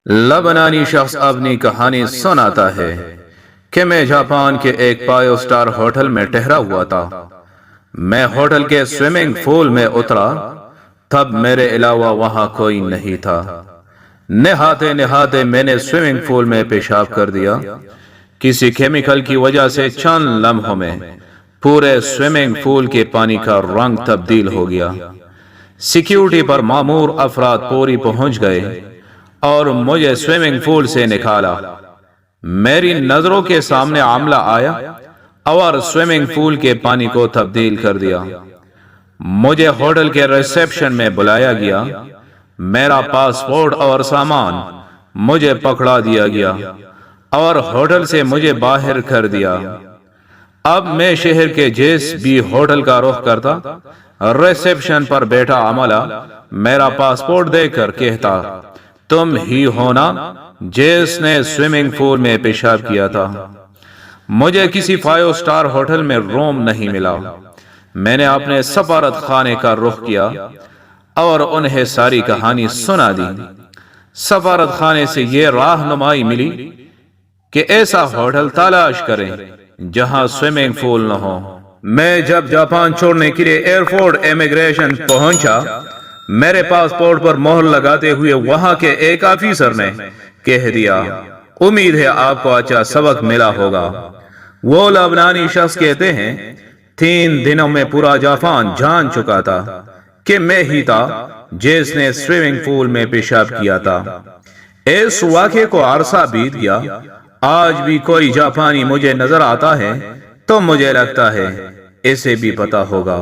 لبنانی شخص اپنی کہانی سناتا ہے کہ میں جاپان کے ایک 5 سٹار ہوٹل میں ٹھہرا ہوا تھا۔ میں ہوٹل کے سوئمنگ پول میں اترا، تب میرے علاوہ وہاں کوئی نہیں تھا۔ نہاتے نہاتے میں نے سوئمنگ پول میں پیشاب کر دیا۔ کسی کیمیکل کی وجہ سے چند لمحوں میں پورے سوئمنگ پول کے پانی کا رنگ تبدیل ہو گیا۔ سیکیورٹی پر مامور افراد پوری پہنچ گئے اور مجھے سوئمنگ پول سے نکالا۔ میری نظروں کے سامنے عاملہ آیا اور سوئمنگ پول کے پانی کو تبدیل کر دیا۔ مجھے ہوٹل کے ریسپشن میں بلایا گیا۔ میرا پاسپورٹ اور سامان مجھے پکڑا دیا گیا اور ہوٹل سے مجھے باہر کر دیا۔ اب میں شہر کے جس بھی ہوٹل کا رخ کرتا، ریسپشن پر بیٹھا عملہ میرا پاسپورٹ دے کر کہتا، تم ہی ہونا جس نے سوئمنگ پول میں پیشاب کیا تھا۔ مجھے کسی 5 سٹار ہوٹل میں روم نہیں ملا۔ میں نے اپنے سفارت خانے کا رخ کیا اور انہیں ساری کہانی سنا دی۔ سفارت خانے سے یہ راہنمائی ملی کہ ایسا ہوٹل تلاش کریں جہاں سوئمنگ پول نہ ہو۔ میں جب جاپان چھوڑنے کے لیے ایئرپورٹ امیگریشن پہنچا، میرے پاسپورٹ پر مہر لگاتے ہوئے وہاں کے ایک آفیسر نے کہہ دیا، امید ہے آپ کو اچھا سبق ملا ہوگا۔ وہ لبنانی شخص کہتے ہیں، 3 دنوں میں پورا جاپان جان چکا تھا کہ میں ہی تھا جس نے سوئمنگ پول میں پیشاب کیا تھا۔ اس واقعے کو عرصہ بیت گیا، آج بھی کوئی جاپانی مجھے نظر آتا ہے تو مجھے لگتا ہے اسے بھی پتا ہوگا۔